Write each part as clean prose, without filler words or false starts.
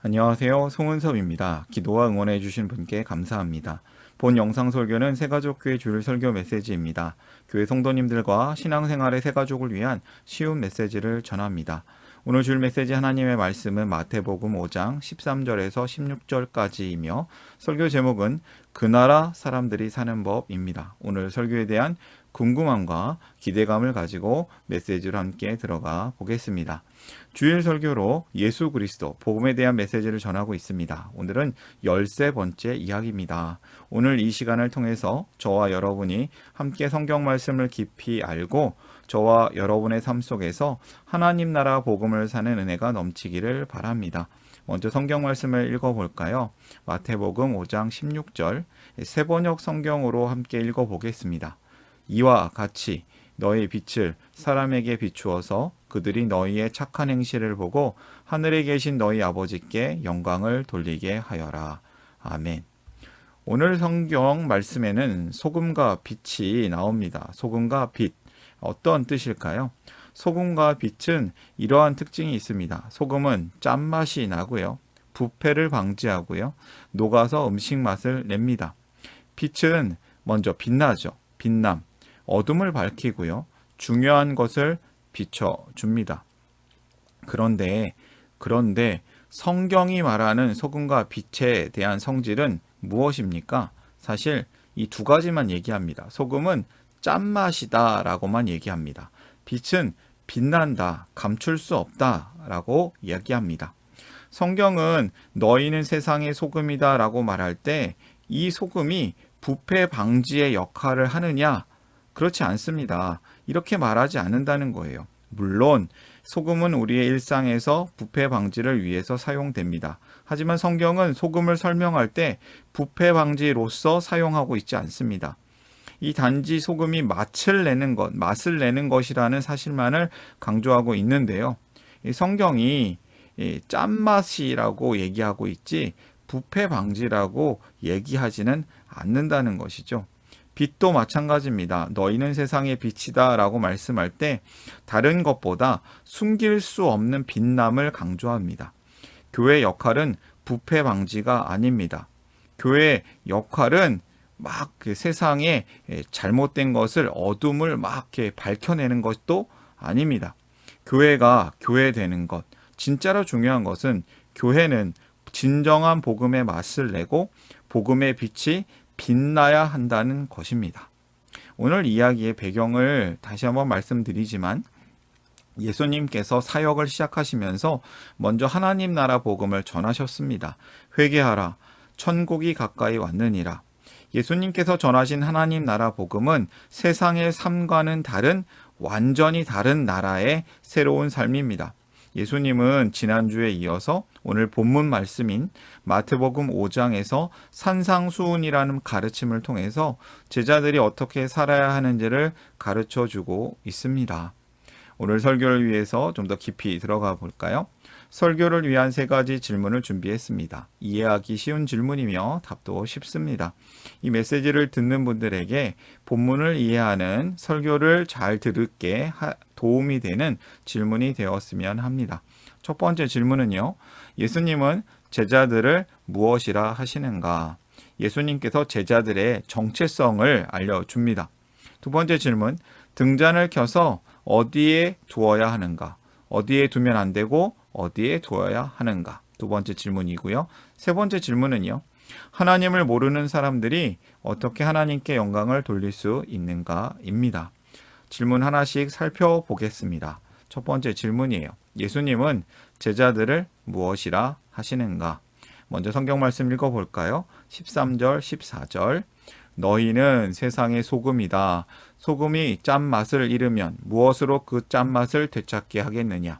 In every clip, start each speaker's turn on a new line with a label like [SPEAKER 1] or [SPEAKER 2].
[SPEAKER 1] 안녕하세요. 송은섭입니다. 기도와 응원해 주신 분께 감사합니다. 본 영상 설교는 새가족교회 주일 설교 메시지입니다. 교회 성도님들과 신앙생활의 새가족을 위한 쉬운 메시지를 전합니다. 오늘 주일 메시지 하나님의 말씀은 마태복음 5장 13절에서 16절까지이며 설교 제목은 그 나라 사람들이 사는 법입니다. 오늘 설교에 대한 궁금함과 기대감을 가지고 메시지로 함께 들어가 보겠습니다. 주일 설교로 예수 그리스도, 복음에 대한 메시지를 전하고 있습니다. 오늘은 13번째 이야기입니다. 오늘 이 시간을 통해서 저와 여러분이 함께 성경 말씀을 깊이 알고 저와 여러분의 삶 속에서 하나님 나라 복음을 사는 은혜가 넘치기를 바랍니다. 먼저 성경 말씀을 읽어볼까요? 마태복음 5장 16절 세번역 성경으로 함께 읽어보겠습니다. 이와 같이 너의 빛을 사람에게 비추어서 그들이 너희의 착한 행실을 보고 하늘에 계신 너희 아버지께 영광을 돌리게 하여라. 아멘. 오늘 성경 말씀에는 소금과 빛이 나옵니다. 소금과 빛. 어떤 뜻일까요? 소금과 빛은 이러한 특징이 있습니다. 소금은 짠맛이 나고요. 부패를 방지하고요. 녹아서 음식 맛을 냅니다. 빛은 먼저 빛나죠. 빛남. 어둠을 밝히고요. 중요한 것을 비춰줍니다. 그런데 성경이 말하는 소금과 빛에 대한 성질은 무엇입니까? 사실 이 두 가지만 얘기합니다. 소금은 짠맛이다 라고만 얘기합니다. 빛은 빛난다, 감출 수 없다 라고 얘기합니다. 성경은 너희는 세상의 소금이다 라고 말할 때 이 소금이 부패 방지의 역할을 하느냐? 그렇지 않습니다. 이렇게 말하지 않는다는 거예요. 물론 소금은 우리의 일상에서 부패 방지를 위해서 사용됩니다. 하지만 성경은 소금을 설명할 때 부패 방지로서 사용하고 있지 않습니다. 이 단지 소금이 맛을 내는 것이라는 사실만을 강조하고 있는데요. 이 성경이 짠맛이라고 얘기하고 있지 부패 방지라고 얘기하지는 않는다는 것이죠. 빛도 마찬가지입니다. 너희는 세상의 빛이다 라고 말씀할 때 다른 것보다 숨길 수 없는 빛남을 강조합니다. 교회의 역할은 부패 방지가 아닙니다. 교회의 역할은 막 그 세상에 잘못된 것을 어둠을 막 이렇게 밝혀내는 것도 아닙니다. 교회가 교회되는 것, 진짜로 중요한 것은 교회는 진정한 복음의 맛을 내고 복음의 빛이 빛나야 한다는 것입니다. 오늘 이야기의 배경을 다시 한번 말씀드리지만 예수님께서 사역을 시작하시면서 먼저 하나님 나라 복음을 전하셨습니다. 회개하라, 천국이 가까이 왔느니라. 예수님께서 전하신 하나님 나라 복음은 세상의 삶과는 다른 완전히 다른 나라의 새로운 삶입니다. 예수님은 지난주에 이어서 오늘 본문 말씀인 마태복음 5장에서 산상수훈이라는 가르침을 통해서 제자들이 어떻게 살아야 하는지를 가르쳐 주고 있습니다. 오늘 설교를 위해서 좀 더 깊이 들어가 볼까요? 설교를 위한 세 가지 질문을 준비했습니다. 이해하기 쉬운 질문이며 답도 쉽습니다. 이 메시지를 듣는 분들에게 본문을 이해하는 설교를 잘 들을게 도움이 되는 질문이 되었으면 합니다. 첫 번째 질문은요. 예수님은 제자들을 무엇이라 하시는가? 예수님께서 제자들의 정체성을 알려줍니다. 두 번째 질문, 등잔을 켜서 어디에 두어야 하는가? 어디에 두면 안 되고 어디에 두어야 하는가? 두 번째 질문이고요. 세 번째 질문은요. 하나님을 모르는 사람들이 어떻게 하나님께 영광을 돌릴 수 있는가입니다. 질문 하나씩 살펴보겠습니다. 첫 번째 질문이에요. 예수님은 제자들을 무엇이라 하시는가? 먼저 성경 말씀 읽어볼까요? 13절, 14절. 너희는 세상의 소금이다. 소금이 짠맛을 잃으면 무엇으로 그 짠맛을 되찾게 하겠느냐?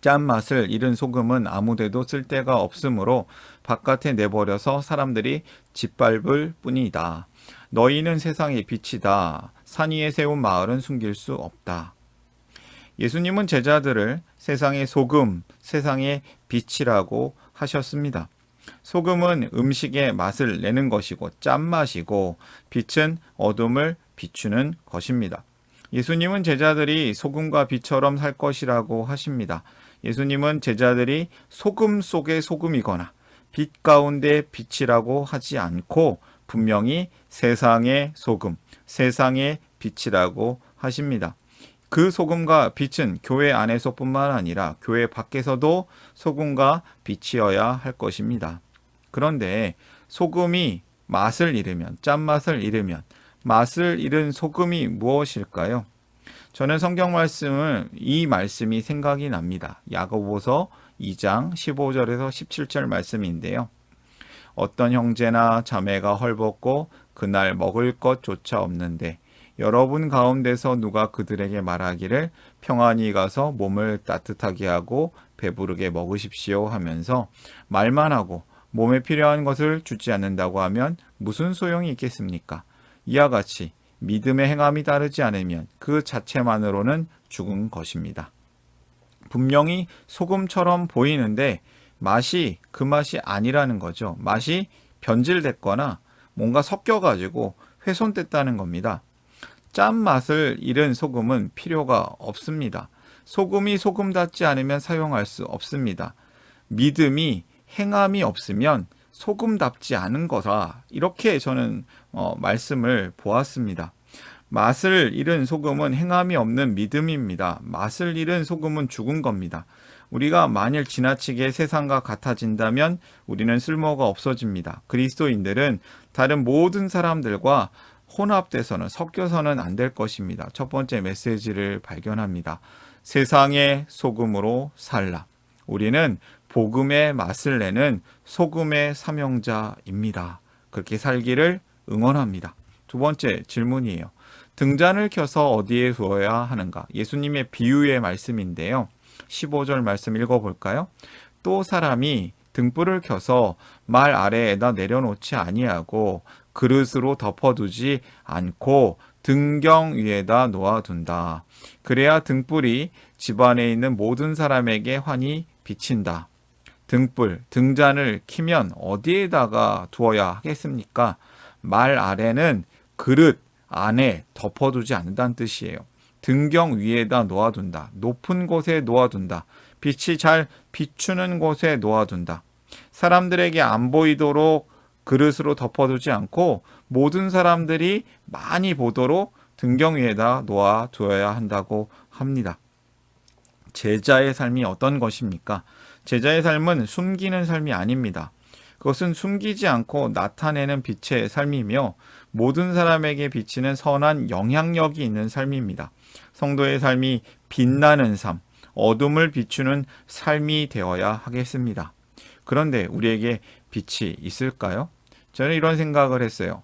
[SPEAKER 1] 짠맛을 잃은 소금은 아무데도 쓸데가 없으므로 바깥에 내버려서 사람들이 짓밟을 뿐이다. 너희는 세상의 빛이다. 산 위에 세운 마을은 숨길 수 없다. 예수님은 제자들을 세상의 소금, 세상의 빛이라고 하셨습니다. 소금은 음식의 맛을 내는 것이고 짠맛이고 빛은 어둠을 비추는 것입니다. 예수님은 제자들이 소금과 빛처럼 살 것이라고 하십니다. 예수님은 제자들이 소금 속의 소금이거나 빛 가운데 빛이라고 하지 않고 분명히 세상의 소금, 세상의 빛이라고 하십니다. 그 소금과 빛은 교회 안에서뿐만 아니라 교회 밖에서도 소금과 빛이어야 할 것입니다. 그런데 소금이 맛을 잃으면, 짠맛을 잃으면 맛을 잃은 소금이 무엇일까요? 저는 성경 말씀을 이 말씀이 생각이 납니다. 야고보서 2장 15절에서 17절 말씀인데요. 어떤 형제나 자매가 헐벗고 그날 먹을 것조차 없는데 여러분 가운데서 누가 그들에게 말하기를 평안히 가서 몸을 따뜻하게 하고 배부르게 먹으십시오 하면서 말만 하고 몸에 필요한 것을 주지 않는다고 하면 무슨 소용이 있겠습니까? 이와 같이 믿음의 행함이 따르지 않으면 그 자체만으로는 죽은 것입니다. 분명히 소금처럼 보이는데 맛이 그 맛이 아니라는 거죠. 맛이 변질됐거나 뭔가 섞여가지고 훼손됐다는 겁니다. 짠맛을 잃은 소금은 필요가 없습니다. 소금이 소금답지 않으면 사용할 수 없습니다. 믿음이 행함이 없으면 소금답지 않은 거다. 이렇게 저는 말씀을 보았습니다. 맛을 잃은 소금은 행함이 없는 믿음입니다. 맛을 잃은 소금은 죽은 겁니다. 우리가 만일 지나치게 세상과 같아진다면 우리는 쓸모가 없어집니다. 그리스도인들은 다른 모든 사람들과 혼합돼서는 섞여서는 안 될 것입니다. 첫 번째 메시지를 발견합니다. 세상의 소금으로 살라. 우리는 복음의 맛을 내는 소금의 사명자입니다. 그렇게 살기를 응원합니다. 두 번째 질문이에요. 등잔을 켜서 어디에 두어야 하는가? 예수님의 비유의 말씀인데요. 15절 말씀 읽어볼까요? 또 사람이 등불을 켜서 말 아래에다 내려놓지 아니하고 그릇으로 덮어두지 않고 등경 위에다 놓아둔다. 그래야 등불이 집안에 있는 모든 사람에게 환히 비친다. 등불, 등잔을 켜면 어디에다가 두어야 하겠습니까? 말 아래는 그릇 안에 덮어두지 않는다는 뜻이에요. 등경 위에다 놓아둔다. 높은 곳에 놓아둔다. 빛이 잘 비추는 곳에 놓아둔다. 사람들에게 안 보이도록 그릇으로 덮어두지 않고 모든 사람들이 많이 보도록 등경 위에다 놓아두어야 한다고 합니다. 제자의 삶이 어떤 것입니까? 제자의 삶은 숨기는 삶이 아닙니다. 그것은 숨기지 않고 나타내는 빛의 삶이며 모든 사람에게 비치는 선한 영향력이 있는 삶입니다. 성도의 삶이 빛나는 삶, 어둠을 비추는 삶이 되어야 하겠습니다. 그런데 우리에게 빛이 있을까요? 저는 이런 생각을 했어요.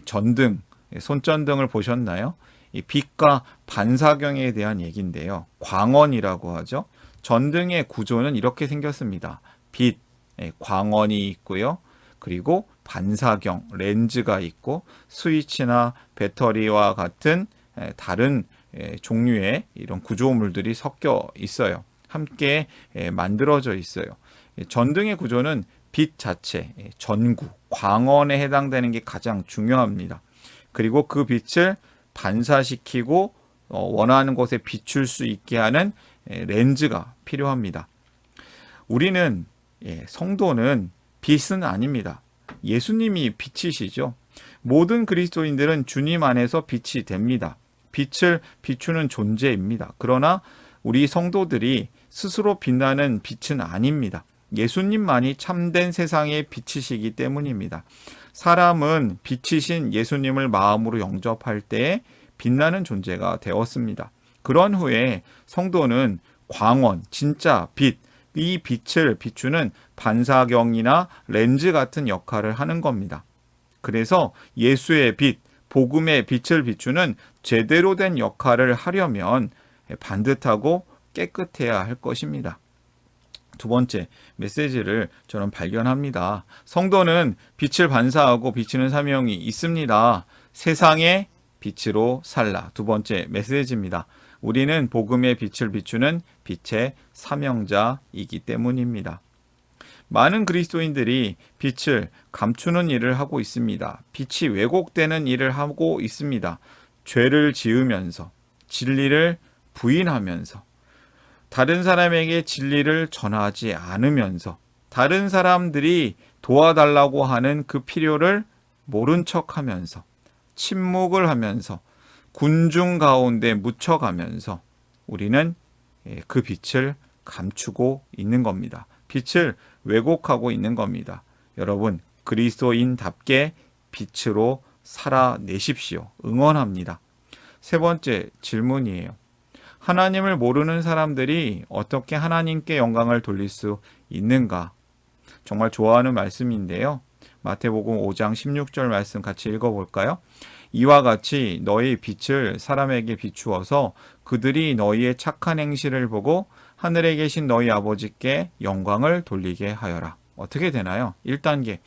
[SPEAKER 1] 전등, 손전등을 보셨나요? 이 빛과 반사경에 대한 얘기인데요. 광원이라고 하죠. 전등의 구조는 이렇게 생겼습니다. 빛, 광원이 있고요. 그리고 반사경, 렌즈가 있고 스위치나 배터리와 같은 다른 종류의 이런 구조물들이 섞여 있어요. 함께 만들어져 있어요. 전등의 구조는 빛 자체, 전구, 광원에 해당되는 게 가장 중요합니다. 그리고 그 빛을 반사시키고 원하는 곳에 비출 수 있게 하는 렌즈가 필요합니다. 우리는 성도는 빛은 아닙니다. 예수님이 빛이시죠. 모든 그리스도인들은 주님 안에서 빛이 됩니다. 빛을 비추는 존재입니다. 그러나 우리 성도들이 스스로 빛나는 빛은 아닙니다. 예수님만이 참된 세상의 빛이시기 때문입니다. 사람은 빛이신 예수님을 마음으로 영접할 때에 빛나는 존재가 되었습니다. 그런 후에 성도는 광원, 진짜 빛, 이 빛을 비추는 반사경이나 렌즈 같은 역할을 하는 겁니다. 그래서 예수의 빛, 복음의 빛을 비추는 제대로 된 역할을 하려면 반듯하고 깨끗해야 할 것입니다. 두 번째 메시지를 저는 발견합니다. 성도는 빛을 반사하고 비치는 사명이 있습니다. 세상의 빛으로 살라. 두 번째 메시지입니다. 우리는 복음의 빛을 비추는 빛의 사명자이기 때문입니다. 많은 그리스도인들이 빛을 감추는 일을 하고 있습니다. 빛이 왜곡되는 일을 하고 있습니다. 죄를 지으면서, 진리를 부인하면서, 다른 사람에게 진리를 전하지 않으면서 다른 사람들이 도와달라고 하는 그 필요를 모른 척하면서 침묵을 하면서 군중 가운데 묻혀가면서 우리는 그 빛을 감추고 있는 겁니다. 빛을 왜곡하고 있는 겁니다. 여러분, 그리스도인답게 빛으로 살아내십시오. 응원합니다. 세 번째 질문이에요. 하나님을 모르는 사람들이 어떻게 하나님께 영광을 돌릴 수 있는가? 정말 좋아하는 말씀인데요. 마태복음 5장 16절 말씀 같이 읽어볼까요? 이와 같이 너희 빛을 사람에게 비추어서 그들이 너희의 착한 행실을 보고 하늘에 계신 너희 아버지께 영광을 돌리게 하여라. 어떻게 되나요? 1단계.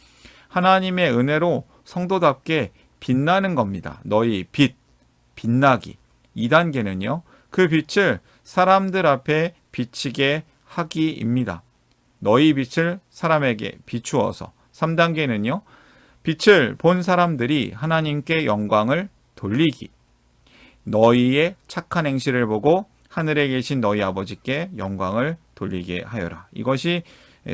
[SPEAKER 1] 하나님의 은혜로 성도답게 빛나는 겁니다. 너희 빛, 빛나기. 2단계는요. 그 빛을 사람들 앞에 비치게 하기입니다. 너희 빛을 사람에게 비추어서. 3단계는요. 빛을 본 사람들이 하나님께 영광을 돌리기. 너희의 착한 행실을 보고 하늘에 계신 너희 아버지께 영광을 돌리게 하여라. 이것이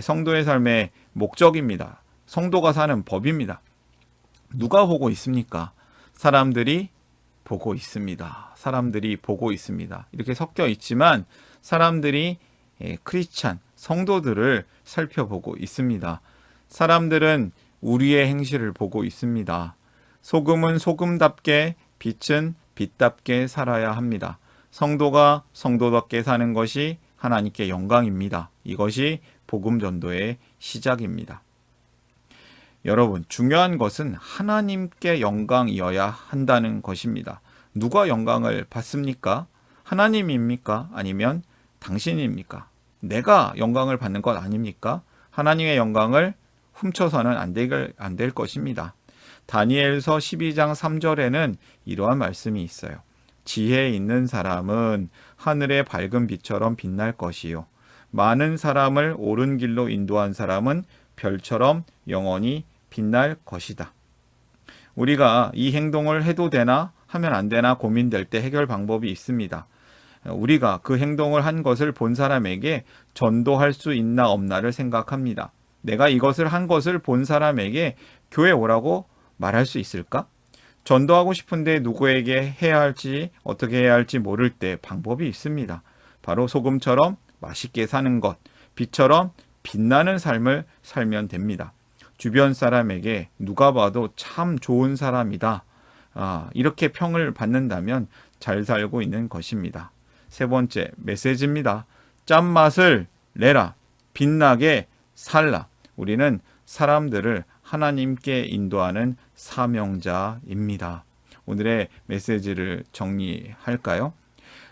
[SPEAKER 1] 성도의 삶의 목적입니다. 성도가 사는 법입니다. 누가 보고 있습니까? 사람들이 보고 있습니다. 사람들이 보고 있습니다. 이렇게 섞여 있지만 사람들이 크리스찬, 성도들을 살펴보고 있습니다. 사람들은 우리의 행실을 보고 있습니다. 소금은 소금답게, 빛은 빛답게 살아야 합니다. 성도가 성도답게 사는 것이 하나님께 영광입니다. 이것이 복음 전도의 시작입니다. 여러분, 중요한 것은 하나님께 영광이어야 한다는 것입니다. 누가 영광을 받습니까? 하나님입니까? 아니면 당신입니까? 내가 영광을 받는 것 아닙니까? 하나님의 영광을 훔쳐서는 안 될 것입니다. 다니엘서 12장 3절에는 이러한 말씀이 있어요. 지혜 있는 사람은 하늘의 밝은 빛처럼 빛날 것이요. 많은 사람을 옳은 길로 인도한 사람은 별처럼 영원히 빛날 것이다. 우리가 이 행동을 해도 되나 하면 안 되나 고민될 때 해결 방법이 있습니다. 우리가 그 행동을 한 것을 본 사람에게 전도할 수 있나 없나를 생각합니다. 내가 이것을 한 것을 본 사람에게 교회 오라고 말할 수 있을까? 전도하고 싶은데 누구에게 해야 할지 어떻게 해야 할지 모를 때 방법이 있습니다. 바로 소금처럼 맛있게 사는 것, 빛처럼 빛나는 삶을 살면 됩니다. 주변 사람에게 누가 봐도 참 좋은 사람이다. 이렇게 평을 받는다면 잘 살고 있는 것입니다. 세 번째 메시지입니다. 짠맛을 내라. 빛나게 살라. 우리는 사람들을 하나님께 인도하는 사명자입니다. 오늘의 메시지를 정리할까요?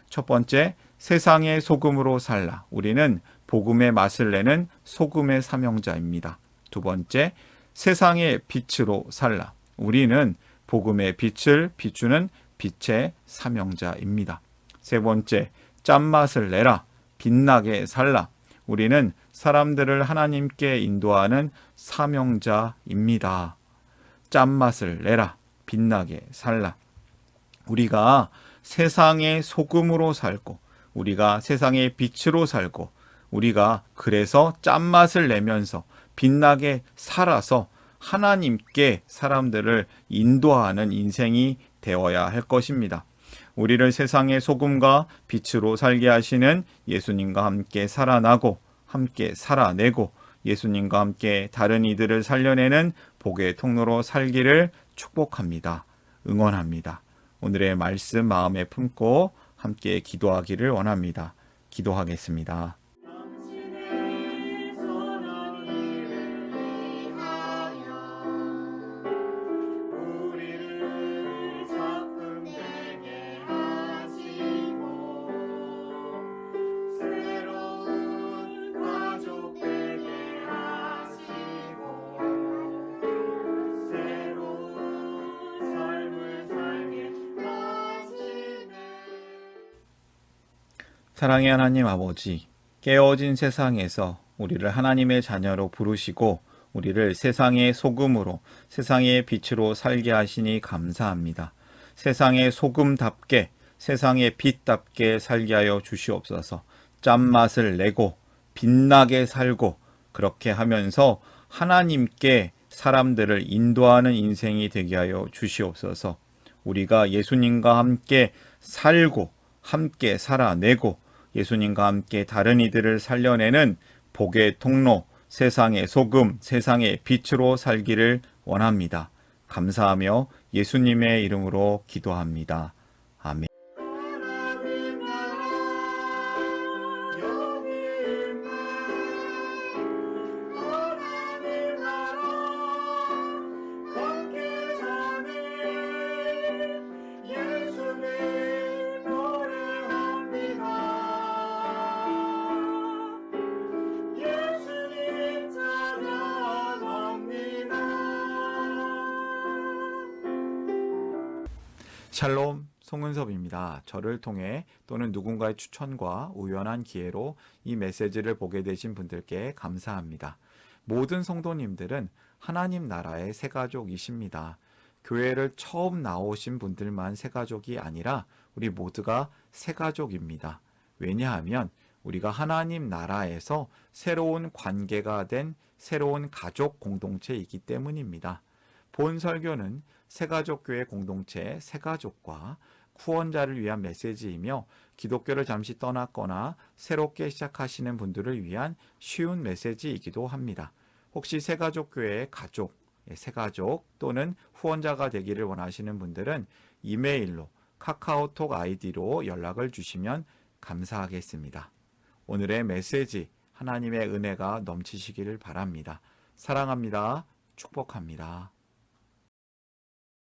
[SPEAKER 1] 첫 번째, 세상의 소금으로 살라. 우리는 복음의 맛을 내는 소금의 사명자입니다. 두 번째, 세상의 빛으로 살라. 우리는 복음의 빛을 비추는 빛의 사명자입니다. 세 번째, 짠맛을 내라. 빛나게 살라. 우리는 사람들을 하나님께 인도하는 사명자입니다. 짠맛을 내라. 빛나게 살라. 우리가 세상의 소금으로 살고, 우리가 세상의 빛으로 살고, 우리가 그래서 짠맛을 내면서 빛나게 살아서 하나님께 사람들을 인도하는 인생이 되어야 할 것입니다. 우리를 세상의 소금과 빛으로 살게 하시는 예수님과 함께 살아나고 함께 살아내고 예수님과 함께 다른 이들을 살려내는 복의 통로로 살기를 축복합니다. 응원합니다. 오늘의 말씀 마음에 품고 함께 기도하기를 원합니다. 기도하겠습니다. 사랑의 하나님 아버지, 깨어진 세상에서 우리를 하나님의 자녀로 부르시고 우리를 세상의 소금으로, 세상의 빛으로 살게 하시니 감사합니다. 세상의 소금답게, 세상의 빛답게 살게 하여 주시옵소서. 짠맛을 내고 빛나게 살고 그렇게 하면서 하나님께 사람들을 인도하는 인생이 되게 하여 주시옵소서. 우리가 예수님과 함께 살고 함께 살아내고 예수님과 함께 다른 이들을 살려내는 복의 통로, 세상의 소금, 세상의 빛으로 살기를 원합니다. 감사하며 예수님의 이름으로 기도합니다. 아멘. 샬롬, 송은섭입니다. 저를 통해 또는 누군가의 추천과 우연한 기회로 이 메시지를 보게 되신 분들께 감사합니다. 모든 성도님들은 하나님 나라의 새가족이십니다. 교회를 처음 나오신 분들만 새가족이 아니라 우리 모두가 새가족입니다. 왜냐하면 우리가 하나님 나라에서 새로운 관계가 된 새로운 가족 공동체이기 때문입니다. 본 설교는 새가족교회 공동체 새가족과 후원자를 위한 메시지이며 기독교를 잠시 떠났거나 새롭게 시작하시는 분들을 위한 쉬운 메시지이기도 합니다. 혹시 새가족교회의 가족, 새가족 또는 후원자가 되기를 원하시는 분들은 이메일로 카카오톡 아이디로 연락을 주시면 감사하겠습니다. 오늘의 메시지 하나님의 은혜가 넘치시기를 바랍니다. 사랑합니다. 축복합니다.